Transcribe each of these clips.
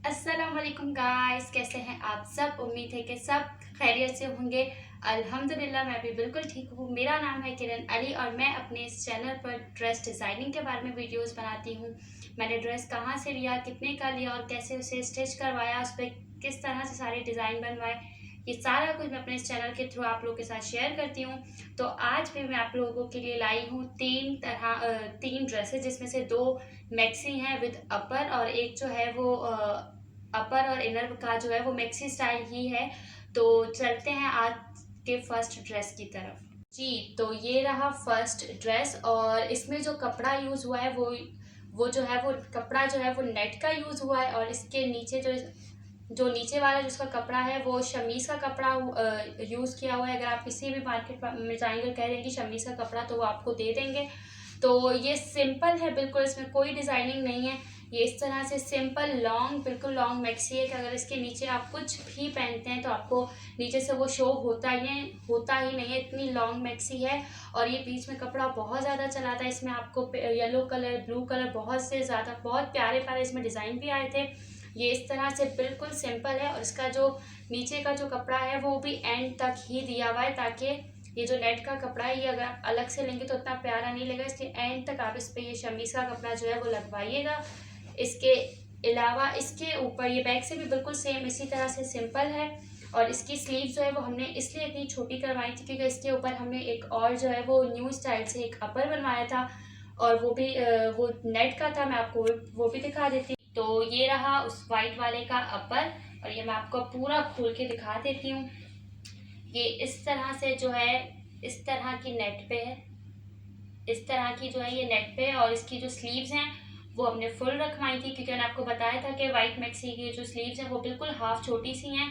अस्सलाम वालेकुम गाइस, कैसे हैं आप सब। उम्मीद है कि सब खैरियत से होंगे। अल्हम्दुलिल्लाह मैं भी बिल्कुल ठीक हूँ। मेरा नाम है किरण अली और मैं अपने इस चैनल पर ड्रेस डिज़ाइनिंग के बारे में वीडियोस बनाती हूँ। मैंने ड्रेस कहाँ से लिया, कितने का लिया और कैसे उसे स्टिच करवाया, उस पर किस तरह से सारे डिज़ाइन बनवाए, ये सारा कुछ मैं अपने इस चैनल के थ्रू आप लोगों के साथ शेयर करती हूँ। तो आज भी मैं आप लोगों के लिए लाई हूँ तीन ड्रेसेस, जिसमें से दो मैक्सी हैं विद अपर और एक जो है वो अपर और इनर का जो है वो मैक्सी स्टाइल ही है। तो चलते हैं आज के फर्स्ट ड्रेस की तरफ। जी, तो ये रहा फर्स्ट ड्रेस और इसमें जो कपड़ा यूज़ हुआ है वो जो है वो कपड़ा जो है वो नेट का यूज़ हुआ है। और इसके नीचे जो जो नीचे वाला जिसका कपड़ा है वो शमीज़ का कपड़ा यूज़ किया हुआ है। अगर आप किसी भी मार्केट में जाएंगे कह देंगे शमीज़ का कपड़ा, तो वो आपको दे देंगे। तो ये सिंपल है बिल्कुल, इसमें कोई डिज़ाइनिंग नहीं है। ये इस तरह से सिंपल लॉन्ग, बिल्कुल लॉन्ग मैक्सी है कि अगर इसके नीचे आप कुछ भी पहनते हैं तो आपको नीचे से वो शो होता ही नहीं है, इतनी लॉन्ग मैक्सी है। और ये बीच में कपड़ा बहुत ज़्यादा चला था। इसमें आपको येलो कलर, ब्लू कलर, बहुत से ज़्यादा बहुत प्यारे प्यारे इसमें डिज़ाइन भी आए थे। ये इस तरह से बिल्कुल सिंपल है और इसका जो नीचे का जो कपड़ा है वो भी एंड तक ही दिया हुआ है, ताकि ये जो नेट का कपड़ा है ये अगर आप अलग से लेंगे तो उतना प्यारा नहीं लगेगा, इसलिए एंड तक आप इस पे ये शमीज़ का कपड़ा जो है वो लगवाइएगा। इसके अलावा इसके ऊपर ये बैक से भी बिल्कुल सेम इसी तरह से सिंपल है। और इसकी स्लीव जो है वो हमने इसलिए इतनी छोटी करवाई थी क्योंकि इसके ऊपर हमने एक और जो है वो न्यू स्टाइल से एक अपर बनवाया था और वो भी वो नेट का था। मैं आपको वो भी दिखा देती। तो ये रहा उस वाइट वाले का अपर और ये मैं आपको पूरा खोल के दिखा देती हूँ। ये इस तरह से जो है इस तरह की नेट पे है, इस तरह की जो है ये नेट पे है। और इसकी जो स्लीव्स हैं वो हमने फुल रखवाई थी क्योंकि मैंने आपको बताया था कि वाइट मैक्सी की जो स्लीव्स हैं वो बिल्कुल हाफ छोटी सी हैं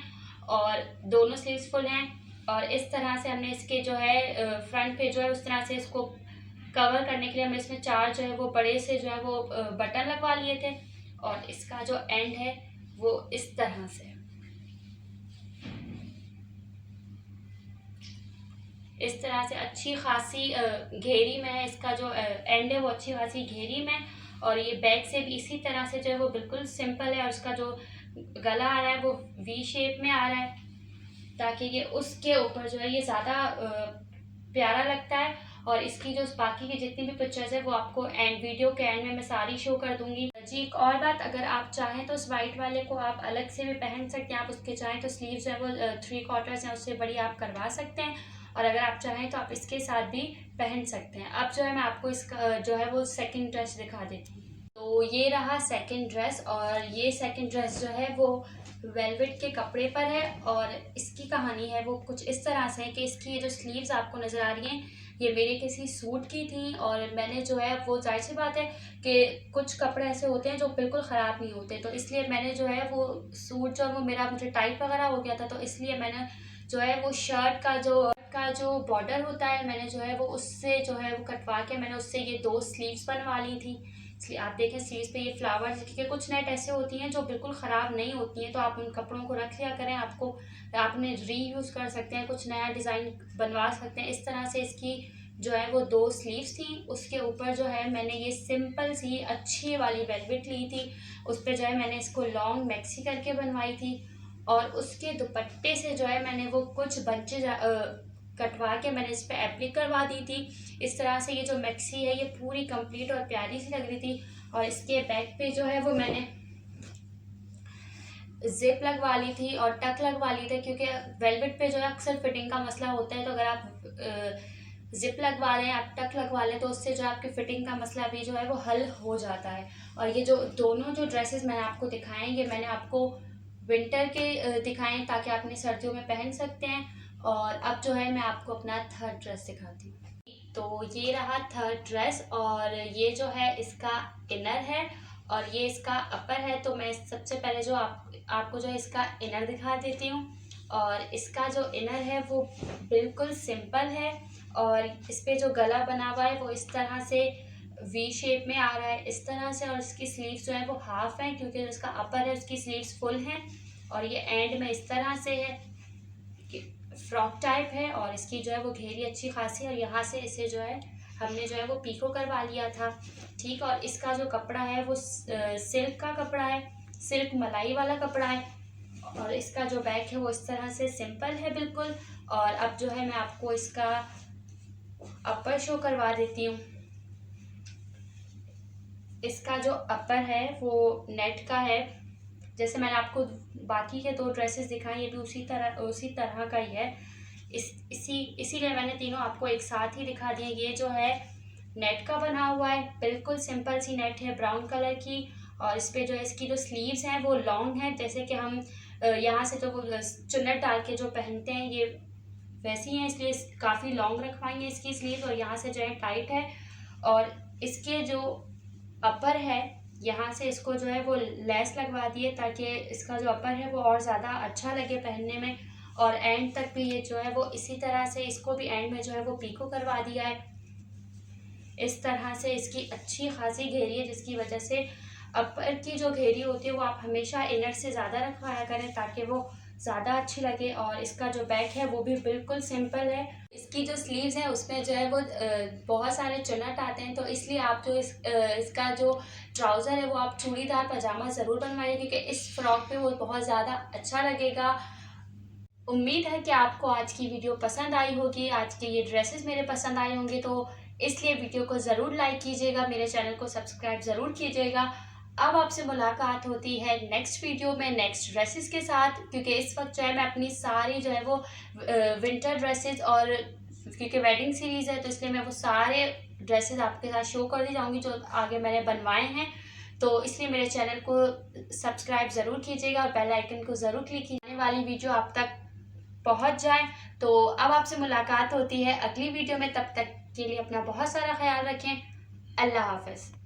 और दोनों स्लीव्स फुल हैं। और इस तरह से हमने इसके जो है फ्रंट पे जो है उस तरह से इसको कवर करने के लिए हमने इसमें चार जो है वो बड़े से जो है वो बटन लगवा लिए थे। और इसका जो एंड है वो इस तरह से इस तरह से अच्छी खासी घेरी में है। इसका जो एंड है वो अच्छी खासी घेरी में। और ये बैक से भी इसी तरह से जो है वो बिल्कुल सिंपल है और इसका जो गला आ रहा है वो वी शेप में आ रहा है, ताकि ये उसके ऊपर जो है ये ज़्यादा प्यारा लगता है। और इसकी जो बाकी की जितनी भी पिक्चर्स है वो आपको एंड वीडियो के एंड में मैं सारी शो कर दूंगी। जी, एक और बात, अगर आप चाहें तो इस वाइट वाले को आप अलग से भी पहन सकते हैं। आप उसके चाहें तो स्लीव्स है वो 3/4 हैं, उससे बड़ी आप करवा सकते हैं। और अगर आप चाहें तो आप इसके साथ भी पहन सकते हैं। अब जो है मैं आपको इसका जो है वो सेकंड ड्रेस दिखा देती हूँ। तो ये रहा सेकंड ड्रेस और ये सेकंड ड्रेस जो है वो वेलवेट के कपड़े पर है। और इसकी कहानी है वो कुछ इस तरह से है कि इसकी ये जो स्लीव्स आपको नज़र आ रही हैं ये मेरे किसी सूट की थी। और मैंने जो है वो जाहिर सी बात है कि कुछ कपड़े ऐसे होते हैं जो बिल्कुल ख़राब नहीं होते, तो इसलिए मैंने जो है वो सूट जो वो मेरा मुझे टाइट वगैरह हो गया था, तो इसलिए मैंने जो है वो शर्ट का जो बॉर्डर होता है मैंने जो है वो उससे जो है वो कटवा के मैंने उससे ये दो स्लीव्स बनवा ली थी। इसलिए आप देखें स्लीव्स पे ये फ्लावर्स, क्योंकि कुछ नेट ऐसे होती हैं जो बिल्कुल ख़राब नहीं होती हैं, तो आप उन कपड़ों को रख लिया करें। आपने रीयूज़ कर सकते हैं, कुछ नया डिज़ाइन बनवा सकते हैं। इस तरह से इसकी जो है वो दो स्लीव्स थी। उसके ऊपर जो है मैंने ये सिंपल सी अच्छी वाली वेलवेट ली थी, उस पर जो है मैंने इसको लॉन्ग मैक्सी करके बनवाई थी। और उसके दुपट्टे से जो है मैंने वो कुछ बंचेज कटवा के मैंने इस पर एप्लिक करवा दी थी। इस तरह से ये जो मैक्सी है ये पूरी कंप्लीट और प्यारी सी लग रही थी। और इसके बैक पे जो है वो मैंने जिप लगवा ली थी और टक लगवा ली थी, क्योंकि वेलवेट पे जो है अक्सर फिटिंग का मसला होता है। तो अगर आप जिप लगवा लें, आप टक लगवा लें, तो उससे जो आपकी फिटिंग का मसला भी जो है वो हल हो जाता है। और ये जो दोनों जो ड्रेसेस मैंने आपको दिखाए ये मैंने आपको विंटर के दिखाएं ताकि आप अपनी सर्दियों में पहन सकते हैं। और अब जो है मैं आपको अपना थर्ड ड्रेस दिखाती हूँ। तो ये रहा थर्ड ड्रेस और ये जो है इसका इनर है और ये इसका अपर है। तो मैं सबसे पहले जो आपको जो है इसका इनर दिखा देती हूँ। और इसका जो इनर है वो बिल्कुल सिंपल है और इस पे जो गला बना हुआ है वो इस तरह से वी शेप में आ रहा है, इस तरह से। और इसकी स्लीव्स जो है वो हाफ है, क्योंकि जो इसका अपर है उसकी स्लीव्स फुल हैं। और ये एंड में इस तरह से है कि फ्रॉक टाइप है और इसकी जो है वो घेरी अच्छी खासी। और यहाँ से इसे जो है हमने जो है वो पीको करवा लिया था, ठीक। और इसका जो कपड़ा है वो सिल्क का कपड़ा है सिल्क मलाई वाला कपड़ा है और इसका जो बैक है वो इस तरह से सिंपल है बिल्कुल। और अब जो है मैं आपको इसका अपर शो करवा देती हूँ। इसका जो अपर है वो नेट का है, जैसे मैंने आपको बाकी के 2 ड्रेसेस दिखाई, ये भी उसी तरह का ही है। इसीलिए मैंने तीनों आपको एक साथ ही दिखा दिए। ये जो है नेट का बना हुआ है, बिल्कुल सिंपल सी नेट है ब्राउन कलर की। और इस पे जो है इसकी जो स्लीव्स हैं वो लॉन्ग हैं, जैसे कि हम यहाँ से जो चुन्नट डाल के जो पहनते हैं ये वैसी हैं, इसलिए काफ़ी लॉन्ग रखवाई है इसकी स्लीव। और यहाँ से जो है टाइट है। और इसके जो अपर है यहाँ से इसको जो है वो लेस लगवा दिए ताकि इसका जो अपर है वो और ज़्यादा अच्छा लगे पहनने में। और एंड तक भी ये जो है वो इसी तरह से इसको भी एंड में जो है वो पीको करवा दिया है। इस तरह से इसकी अच्छी खासी घेरी है, जिसकी वजह से अपर की जो घेरी होती है वो आप हमेशा इनर से ज़्यादा रखवाया करें ताकि वो ज़्यादा अच्छी लगे। और इसका जो बैक है वो भी बिल्कुल सिंपल है। इसकी जो स्लीव्स हैं उसमें जो है वो बहुत सारे चुन्नट आते हैं, तो इसलिए आप जो इसका जो ट्राउज़र है वो आप चूड़ीदार पजामा ज़रूर बनवाइए, क्योंकि इस फ्रॉक पे वो बहुत ज़्यादा अच्छा लगेगा। उम्मीद है कि आपको आज की वीडियो पसंद आई होगी, आज के ये ड्रेसेस मेरे पसंद आए होंगे, तो इसलिए वीडियो को ज़रूर लाइक कीजिएगा, मेरे चैनल को सब्सक्राइब ज़रूर कीजिएगा। अब आपसे मुलाकात होती है नेक्स्ट वीडियो में नेक्स्ट ड्रेसेस के साथ, क्योंकि इस वक्त जो है मैं अपनी सारी जो है वो विंटर ड्रेसेस, और क्योंकि वेडिंग सीरीज़ है तो इसलिए मैं वो सारे ड्रेसेस आपके साथ शो कर दी जाऊँगी जो आगे मैंने बनवाए हैं। तो इसलिए मेरे चैनल को सब्सक्राइब ज़रूर कीजिएगा और बेल आइकन को ज़रूर क्लिक कीजिए, आने वाली वीडियो आप तक पहुंच जाए। तो अब आपसे मुलाकात होती है अगली वीडियो में, तब तक के लिए अपना बहुत सारा ख्याल रखें। अल्लाह हाफ़िज़।